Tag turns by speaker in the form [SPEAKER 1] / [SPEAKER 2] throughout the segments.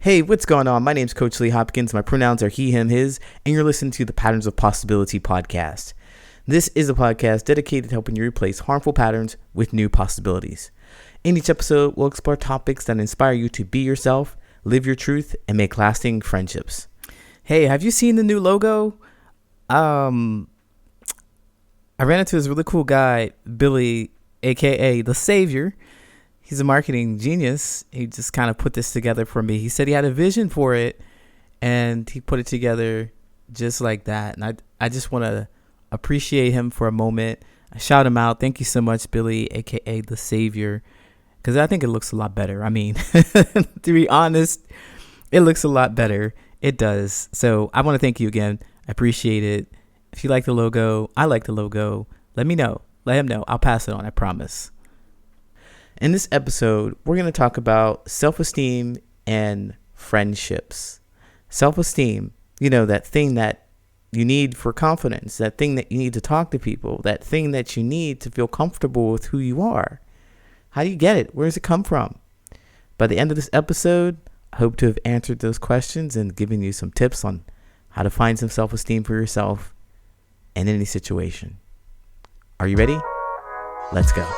[SPEAKER 1] Hey, what's going on? My name's Coach Lee Hopkins. My pronouns are he, him, his, and you're listening to the Patterns of Possibility podcast. This is a podcast dedicated to helping you replace harmful patterns with new possibilities. In each episode, we'll explore topics that inspire you to be yourself, live your truth, and make lasting friendships. Hey, have you seen the new logo? I ran into this really cool guy, Billy, aka the Savior. He's a marketing genius. He just kind of put this together for me. He said he had a vision for it, and he put it together just like that. And I just want to appreciate him for a moment. I shout him out. Thank you so much, Billy, a.k.a. the Savior, because I think it looks a lot better. I mean, to be honest, it looks a lot better. It does. So I want to thank you again. I appreciate it. If you like the logo, I like the logo, let me know. Let him know. I'll pass it on, I promise. In this episode, we're going to talk about self-esteem and friendships. Self-esteem, that thing that you need for confidence, that thing that you need to talk to people, that thing that you need to feel comfortable with who you are. How do you get it? Where does it come from? By the end of this episode, I hope to have answered those questions and given you some tips on how to find some self-esteem for yourself in any situation. Are you ready? Let's go.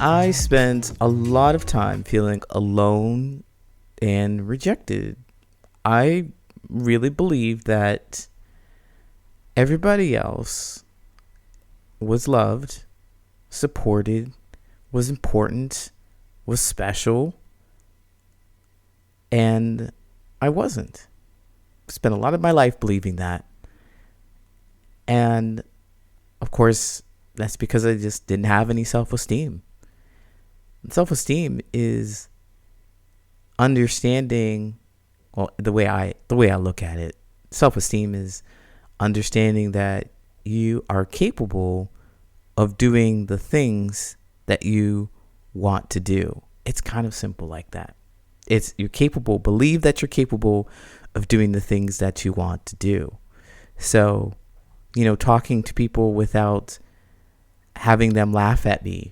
[SPEAKER 1] I spent a lot of time feeling alone and rejected. I really believed that everybody else was loved, supported, was important, was special, and I wasn't. Spent a lot of my life believing that. And of course, that's because I just didn't have any self-esteem. Self-esteem is understanding, the way I look at it, self-esteem is understanding that you are capable of doing the things that you want to do. It's kind of simple like that. Believe that you're capable of doing the things that you want to do. So, talking to people without having them laugh at me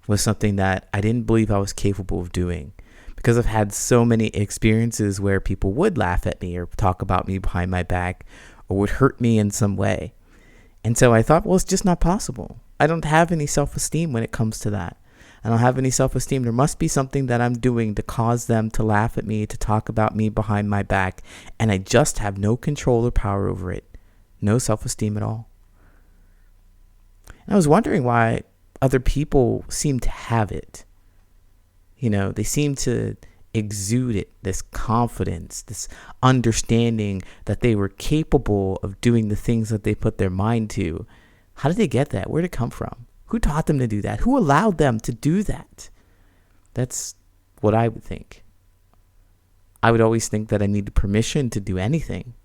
[SPEAKER 1] was something that I didn't believe I was capable of doing, because I've had so many experiences where people would laugh at me or talk about me behind my back or would hurt me in some way. And so I thought, well, it's just not possible. I don't have any self-esteem when it comes to that. I don't have any self-esteem. There must be something that I'm doing to cause them to laugh at me, to talk about me behind my back, and I just have no control or power over it. No self-esteem at all. And I was wondering why other people seem to have it. They seem to exude it, this confidence, this understanding that they were capable of doing the things that they put their mind to. How did they get that? Where did it come from? Who taught them to do that? Who allowed them to do that? That's what I would think. I would always think that I needed permission to do anything.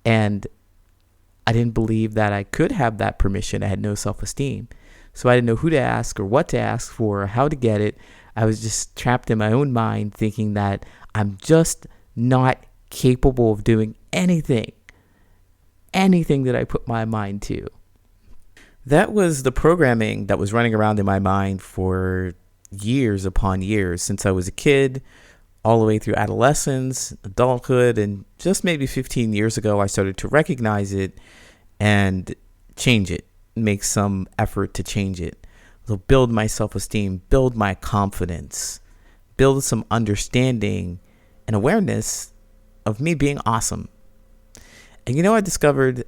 [SPEAKER 1] And I didn't believe that I could have that permission. I had no self-esteem. So I didn't know who to ask or what to ask for or how to get it. I was just trapped in my own mind thinking that I'm just not capable of doing anything that I put my mind to. That was the programming that was running around in my mind for years upon years, since I was a kid, all the way through adolescence, adulthood, and just maybe 15 years ago, I started to recognize it and change it, make some effort to change it. So build my self-esteem, build my confidence, build some understanding and awareness of me being awesome. And I discovered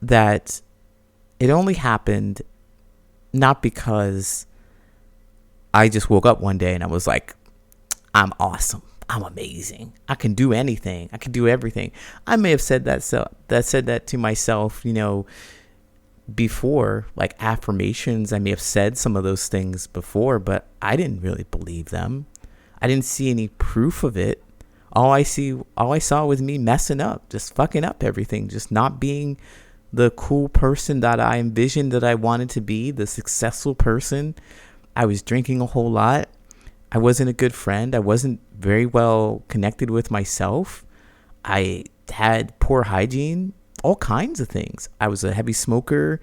[SPEAKER 1] that it only happened not because I just woke up one day and I was like, I'm awesome. I'm amazing. I can do anything. I can do everything. I may have said that to myself, before, like affirmations. I may have said some of those things before, but I didn't really believe them. I didn't see any proof of it. All I saw was me messing up, just fucking up everything, just not being the cool person that I envisioned that I wanted to be, the successful person. I was drinking a whole lot. I wasn't a good friend. I wasn't very well connected with myself. I had poor hygiene, all kinds of things. I was a heavy smoker,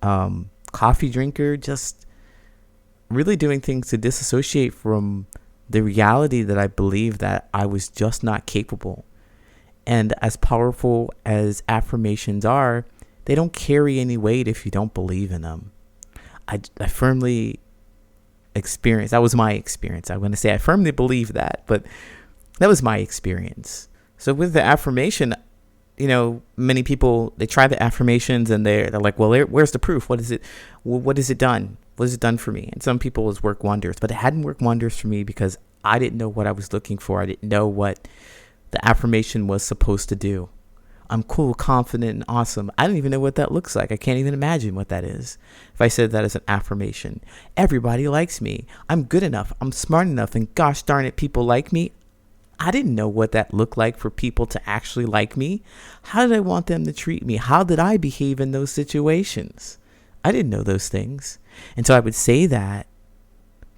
[SPEAKER 1] coffee drinker, just really doing things to disassociate from the reality that I believed that I was just not capable. And as powerful as affirmations are, they don't carry any weight if you don't believe in them. I firmly experienced, that was my experience. I'm going to say I firmly believe that, but that was my experience. So with the affirmation, many people, they try the affirmations and they're like, well, where's the proof? What is it? What has it done? What has it done for me? And some people it's worked wonders, but it hadn't worked wonders for me because I didn't know what I was looking for. I didn't know what the affirmation was supposed to do. I'm cool, confident, and awesome. I don't even know what that looks like. I can't even imagine what that is. If I said that as an affirmation, everybody likes me. I'm good enough. I'm smart enough. And gosh darn it, people like me. I didn't know what that looked like for people to actually like me. How did I want them to treat me? How did I behave in those situations? I didn't know those things. And so I would say that,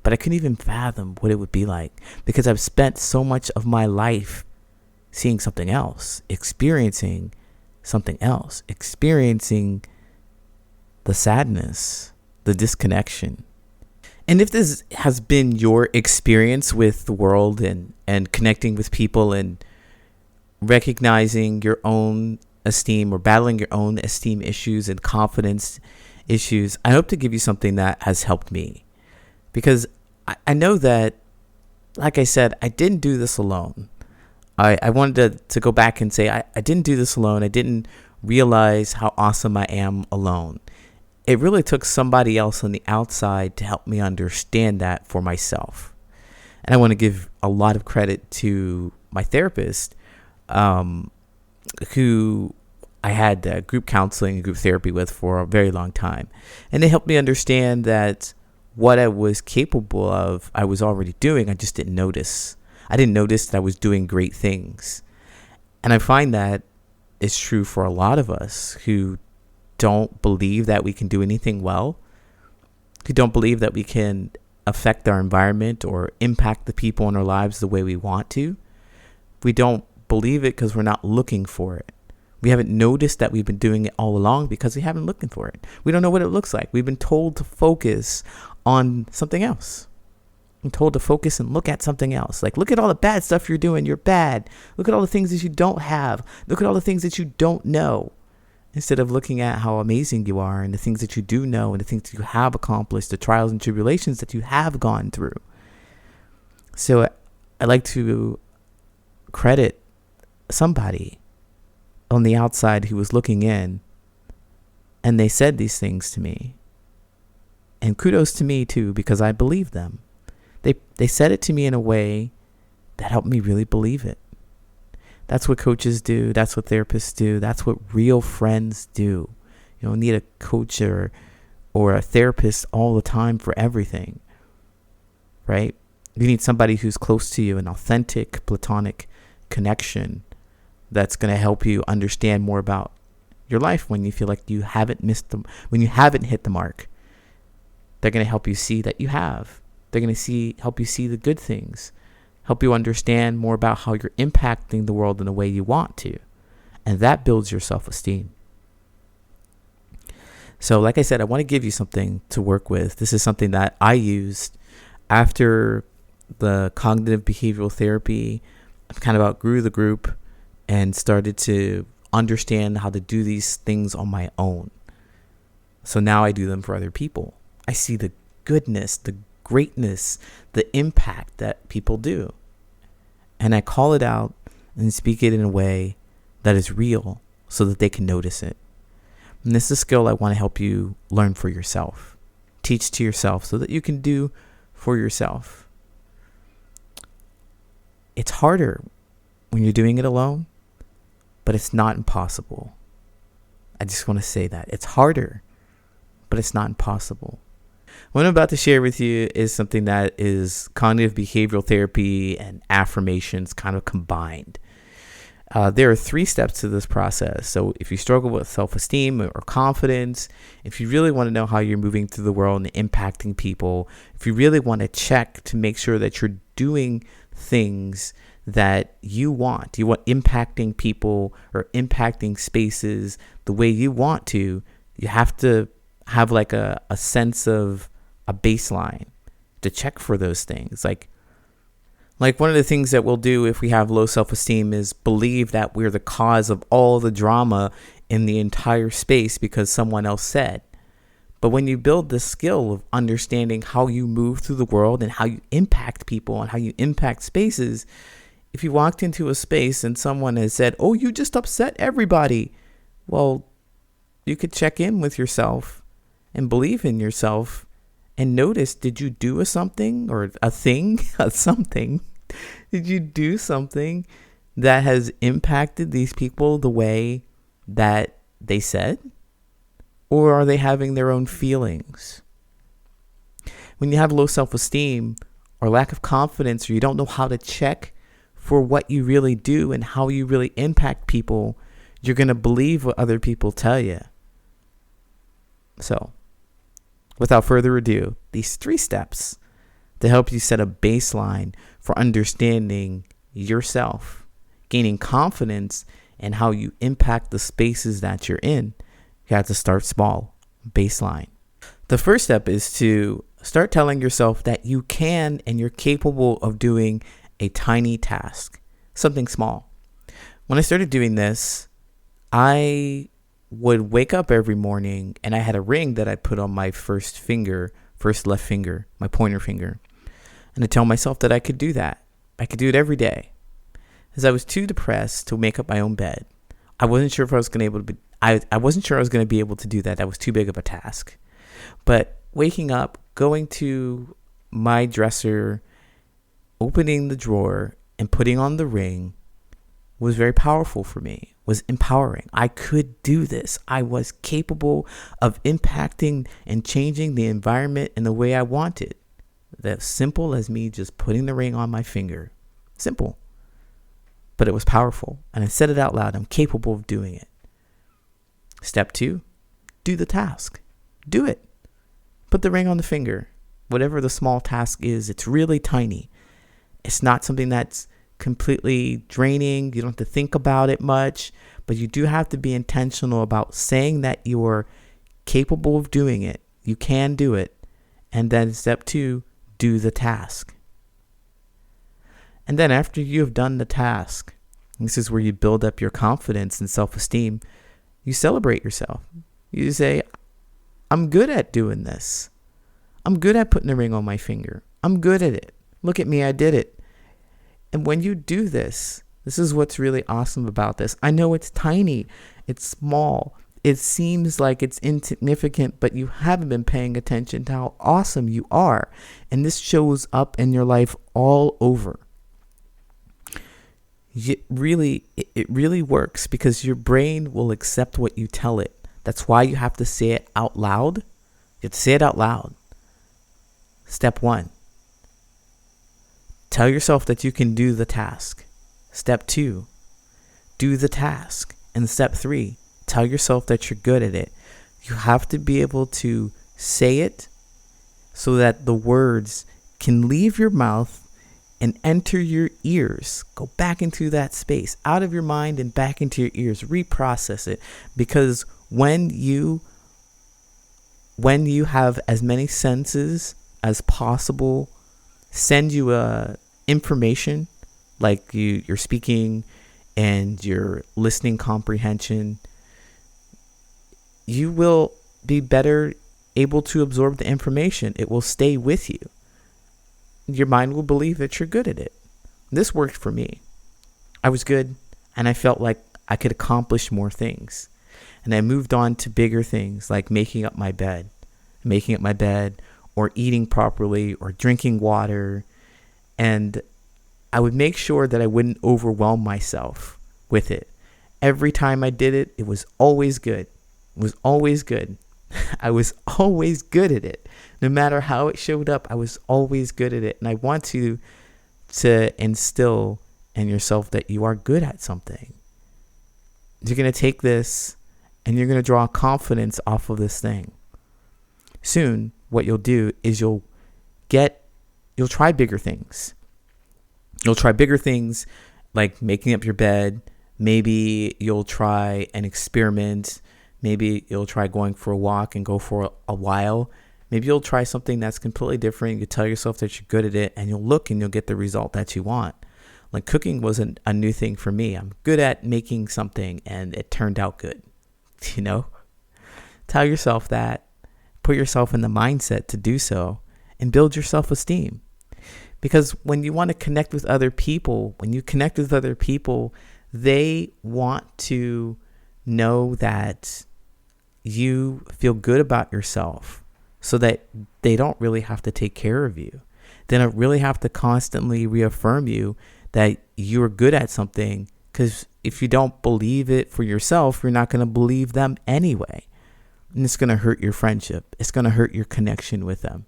[SPEAKER 1] but I couldn't even fathom what it would be like because I've spent so much of my life seeing something else, experiencing something else, experiencing the sadness, the disconnection. And if this has been your experience with the world and connecting with people and recognizing your own esteem or battling your own esteem issues and confidence issues, I hope to give you something that has helped me. Because I know that, like I said, I didn't do this alone. I wanted to go back and say, I didn't do this alone. I didn't realize how awesome I am alone. It really took somebody else on the outside to help me understand that for myself. And I want to give a lot of credit to my therapist, who I had group counseling and group therapy with for a very long time. And they helped me understand that what I was capable of, I was already doing. I just didn't notice. I didn't notice that I was doing great things. And I find that is true for a lot of us who don't believe that we can do anything well, who don't believe that we can affect our environment or impact the people in our lives the way we want to. We don't believe it because we're not looking for it. We haven't noticed that we've been doing it all along because we haven't looking for it. We don't know what it looks like. We've been told to focus on something else. I'm told to focus and look at something else. Like, look at all the bad stuff you're doing. You're bad. Look at all the things that you don't have. Look at all the things that you don't know. Instead of looking at how amazing you are and the things that you do know and the things that you have accomplished, the trials and tribulations that you have gone through. So I like to credit somebody on the outside who was looking in, and they said these things to me. And kudos to me too, because I believed them. They said it to me in a way that helped me really believe it. That's what coaches do. That's what therapists do. That's what real friends do. You don't need a coach or a therapist all the time for everything, right? You need somebody who's close to you, an authentic, platonic connection that's going to help you understand more about your life when you feel like you haven't when you haven't hit the mark. They're going to help you see that you have. They're going to help you see the good things, help you understand more about how you're impacting the world in the way you want to. And that builds your self-esteem. So like I said, I want to give you something to work with. This is something that I used after the cognitive behavioral therapy. I kind of outgrew the group and started to understand how to do these things on my own. So now I do them for other people. I see the goodness, the greatness, the impact that people do. And I call it out and speak it in a way that is real so that they can notice it. And this is a skill I want to help you learn for yourself. Teach to yourself so that you can do for yourself. It's harder when you're doing it alone, but it's not impossible. I just want to say that. It's harder, but it's not impossible. What I'm about to share with you is something that is cognitive behavioral therapy and affirmations kind of combined. There are 3 steps to this process. So if you struggle with self-esteem or confidence, if you really want to know how you're moving through the world and impacting people, if you really want to check to make sure that you're doing things that you want impacting people or impacting spaces the way you want to, you have to have like a sense of a baseline to check for those things. Like one of the things that we'll do if we have low self-esteem is believe that we're the cause of all the drama in the entire space because someone else said. But when you build the skill of understanding how you move through the world and how you impact people and how you impact spaces, if you walked into a space and someone has said, "Oh, you just upset everybody," well, you could check in with yourself and believe in yourself and notice, did you do something or a thing, something? Did you do something that has impacted these people the way that they said? Or are they having their own feelings? When you have low self-esteem or lack of confidence, or you don't know how to check for what you really do and how you really impact people, you're going to believe what other people tell you. So, without further ado, these 3 steps to help you set a baseline for understanding yourself, gaining confidence in how you impact the spaces that you're in. You have to start small, baseline. The first step is to start telling yourself that you can and you're capable of doing a tiny task, something small. When I started doing this, I would wake up every morning and I had a ring that I put on my first left finger, my pointer finger. And I tell myself that I could do that. I could do it every day. As I was too depressed to make up my own bed. I wasn't sure if I was going to be able to do that. That was too big of a task. But waking up, going to my dresser, opening the drawer and putting on the ring was very powerful for me, was empowering. I could do this. I was capable of impacting and changing the environment in the way I wanted. That's simple as me just putting the ring on my finger. Simple. But it was powerful. And I said it out loud. I'm capable of doing it. Step 2, do the task. Do it. Put the ring on the finger. Whatever the small task is, it's really tiny. It's not something that's completely draining. You don't have to think about it much, but you do have to be intentional about saying that you're capable of doing it. You can do it. And then step 2, do the task. And then after you have done the task, this is where you build up your confidence and self-esteem. You celebrate yourself. You say, I'm good at doing this. I'm good at putting a ring on my finger. I'm good at it. Look at me, I did it. And when you do this, this is what's really awesome about this. I know it's tiny, it's small, it seems like it's insignificant, but you haven't been paying attention to how awesome you are. And this shows up in your life all over. It really works because your brain will accept what you tell it. That's why you have to say it out loud. You have to say it out loud. Step 1. Tell yourself that you can do the task. Step 2. Do the task. And step 3. Tell yourself that you're good at it. You have to be able to say it so that the words can leave your mouth and enter your ears. Go back into that space, out of your mind and back into your ears. Reprocess it. Because when you have as many senses as possible send you information, like you're speaking and your listening comprehension, you will be better able to absorb the information. It will stay with you. Your mind will believe that you're good at it. This worked for me. I was good and I felt like I could accomplish more things. And I moved on to bigger things like making up my bed or eating properly or drinking water. And I would make sure that I wouldn't overwhelm myself with it. Every time I did it, it was always good. It was always good. I was always good at it. No matter how it showed up, I was always good at it. And I want to instill in yourself that you are good at something. You're going to take this and you're going to draw confidence off of this thing. Soon, what you'll do is you'll try bigger things. You'll try bigger things like making up your bed. Maybe you'll try an experiment. Maybe you'll try going for a walk and go for a while. Maybe you'll try something that's completely different. You tell yourself that you're good at it, and you'll look and you'll get the result that you want. Like cooking wasn't a new thing for me. I'm good at making something and it turned out good. Tell yourself that. Put yourself in the mindset to do so and build your self-esteem. Because when you want to connect with other people, they want to know that you feel good about yourself so that they don't really have to take care of you. They don't really have to constantly reaffirm you that you're good at something, because if you don't believe it for yourself, you're not going to believe them anyway. And it's going to hurt your friendship. It's going to hurt your connection with them.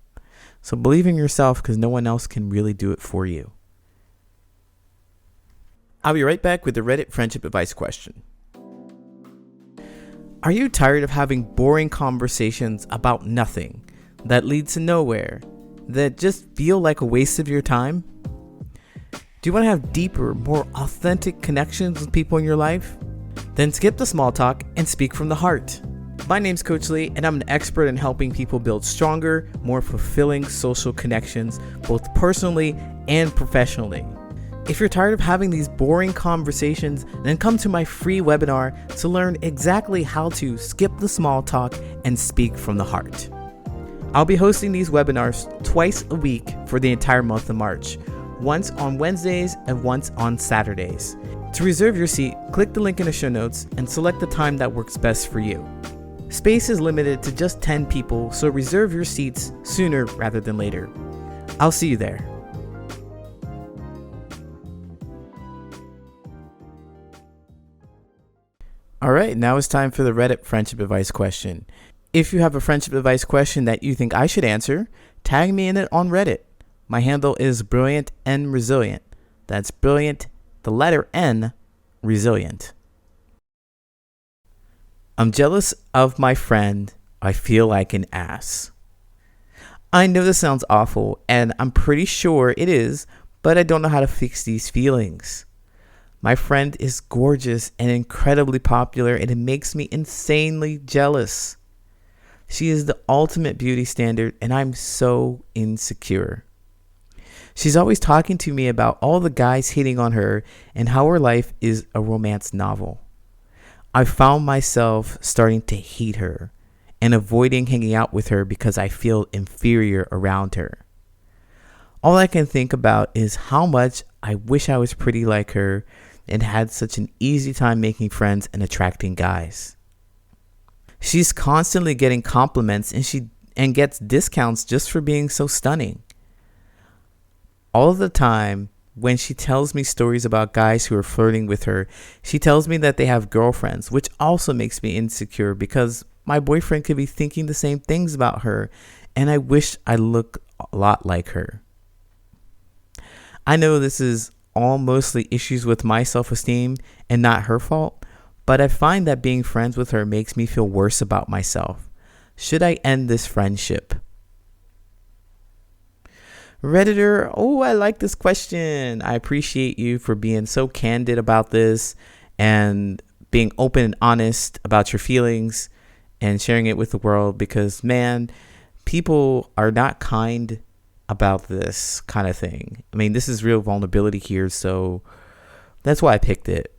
[SPEAKER 1] So believe in yourself, because no one else can really do it for you. I'll be right back with the Reddit friendship advice question. Are you tired of having boring conversations about nothing that lead to nowhere, that just feel like a waste of your time? Do you want to have deeper, more authentic connections with people in your life? Then skip the small talk and speak from the heart. My name's Coach Lee, and I'm an expert in helping people build stronger, more fulfilling social connections, both personally and professionally. If you're tired of having these boring conversations, then come to my free webinar to learn exactly how to skip the small talk and speak from the heart. I'll be hosting these webinars twice a week for the entire month of March, once on Wednesdays and once on Saturdays. To reserve your seat, click the link in the show notes and select the time that works best for you. Space is limited to just 10 people, so reserve your seats sooner rather than later. I'll see you there. All right, now it's time for the Reddit friendship advice question. If you have a friendship advice question that you think I should answer, tag me in it on Reddit. My handle is Brilliant and Resilient. That's Brilliant, the letter N, Resilient. I'm jealous of my friend. I feel like an ass. I know this sounds awful, and I'm pretty sure it is, but I don't know how to fix these feelings. My friend is gorgeous and incredibly popular, and it makes me insanely jealous. She is the ultimate beauty standard, and I'm so insecure. She's always talking to me about all the guys hitting on her and how her life is a romance novel. I found myself starting to hate her and avoiding hanging out with her because I feel inferior around her. All I can think about is how much I wish I was pretty like her and had such an easy time making friends and attracting guys. She's constantly getting compliments and gets discounts just for being so stunning. All the time, when she tells me stories about guys who are flirting with her, she tells me that they have girlfriends, which also makes me insecure because my boyfriend could be thinking the same things about her, and I wish I looked a lot like her. I know this is all mostly issues with my self-esteem and not her fault, but I find that being friends with her makes me feel worse about myself. Should I end this friendship? Redditor, I like this question. I appreciate you for being so candid about this and being open and honest about your feelings and sharing it with the world, because, man, people are not kind about this kind of thing. I mean, this is real vulnerability here, so that's why I picked it.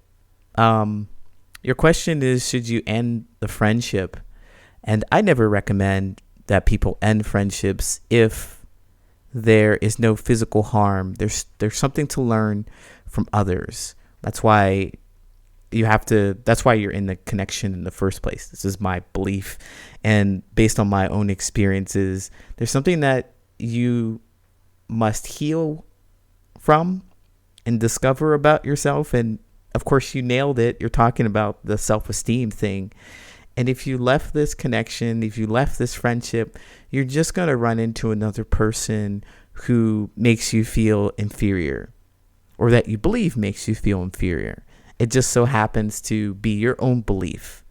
[SPEAKER 1] Your question is, should you end the friendship? And I never recommend that people end friendships if there is no physical harm. There's something to learn from others. That's why you're in the connection in the first place. This is my belief, and based on my own experiences, there's something that you must heal from and discover about yourself. And of course, you nailed it. You're talking about the self-esteem thing. And if you left this connection, if you left this friendship, you're just going to run into another person who makes you feel inferior, or that you believe makes you feel inferior. It just so happens to be your own belief.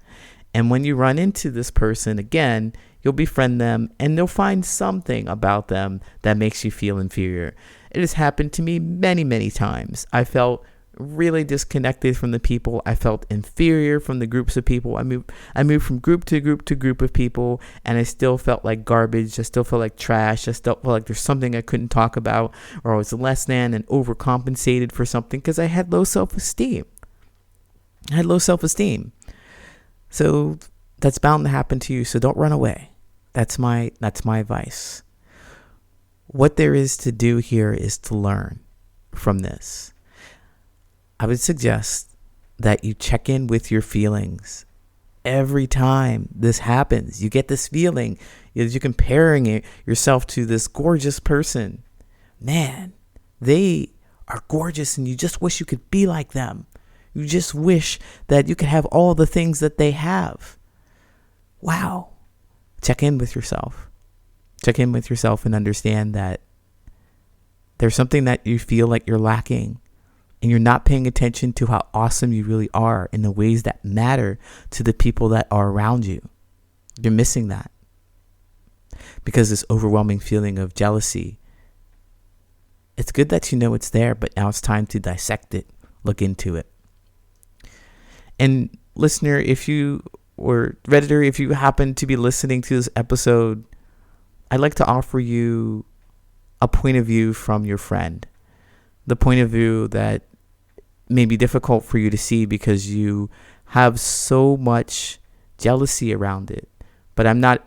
[SPEAKER 1] And when you run into this person again, you'll befriend them and they'll find something about them that makes you feel inferior. It has happened to me many, many times. I felt really disconnected from the people. I felt inferior from the groups of people. I moved from group to group to group of people, and I still felt like garbage. I still felt like trash. I still felt like there's something I couldn't talk about, or I was less than and overcompensated for something because I had low self-esteem. So that's bound to happen to you. So don't run away. That's my advice. What there is to do here is to learn from this. I would suggest that you check in with your feelings every time this happens. You get this feeling as you're comparing yourself to this gorgeous person. Man, they are gorgeous and you just wish you could be like them. You just wish that you could have all the things that they have. Wow. Check in with yourself. Check in with yourself and understand that there's something that you feel like you're lacking. And you're not paying attention to how awesome you really are in the ways that matter to the people that are around you. You're missing that. Because this overwhelming feeling of jealousy, it's good that you know it's there, but now it's time to dissect it, look into it. And listener, Redditor, if you happen to be listening to this episode, I'd like to offer you a point of view from your friend. The point of view that may be difficult for you to see because you have so much jealousy around it. But I'm not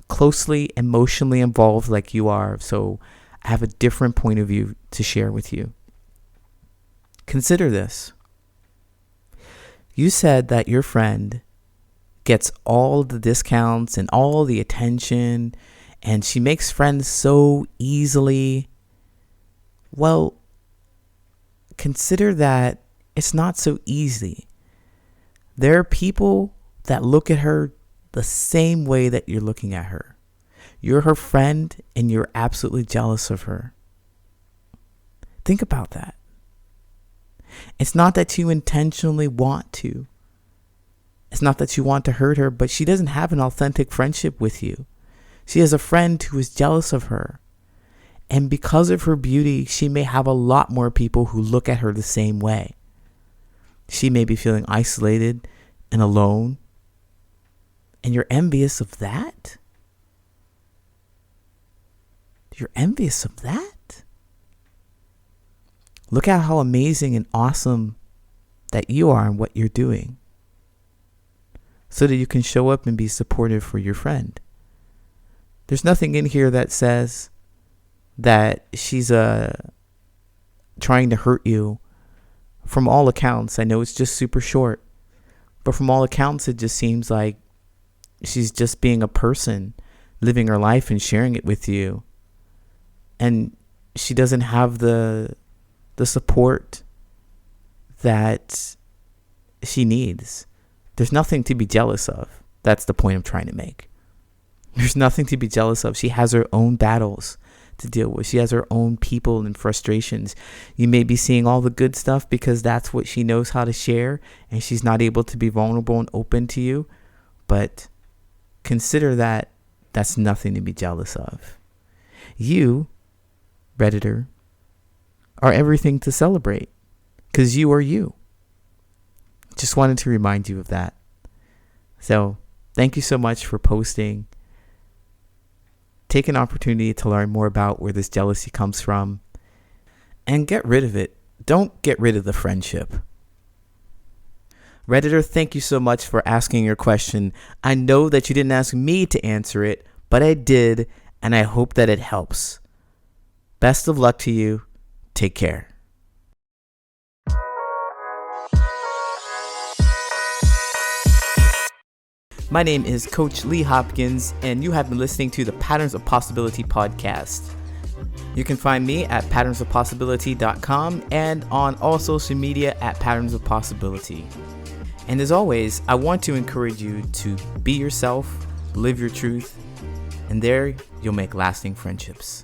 [SPEAKER 1] closely emotionally involved like you are, so I have a different point of view to share with you. Consider this. You said that your friend gets all the discounts and all the attention, and she makes friends so easily. Well, consider that it's not so easy. There are people that look at her the same way that you're looking at her. You're her friend and you're absolutely jealous of her. Think about that. It's not that you intentionally want to. It's not that you want to hurt her, but she doesn't have an authentic friendship with you. She has a friend who is jealous of her. And because of her beauty, she may have a lot more people who look at her the same way. She may be feeling isolated and alone. And you're envious of that? You're envious of that? Look at how amazing and awesome that you are and what you're doing. So that you can show up and be supportive for your friend. There's nothing in here that says that she's trying to hurt you. From all accounts, I know it's just super short, but from all accounts, it just seems like she's just being a person, living her life and sharing it with you. And she doesn't have the support that she needs. There's nothing to be jealous of. That's the point I'm trying to make. There's nothing to be jealous of. She has her own battles to deal with. She has her own people and frustrations. You may be seeing all the good stuff because that's what she knows how to share, and she's not able to be vulnerable and open to you. But consider that that's nothing to be jealous of. You, Redditor, are everything to celebrate because you are you. Just wanted to remind you of that. So thank you so much for posting. Take an opportunity to learn more about where this jealousy comes from and get rid of it. Don't get rid of the friendship. Redditor, thank you so much for asking your question. I know that you didn't ask me to answer it, but I did, and I hope that it helps. Best of luck to you. Take care. My name is Coach Lee Hopkins, and you have been listening to the Patterns of Possibility podcast. You can find me at patternsofpossibility.com and on all social media at Patterns of Possibility. And as always, I want to encourage you to be yourself, live your truth, and there you'll make lasting friendships.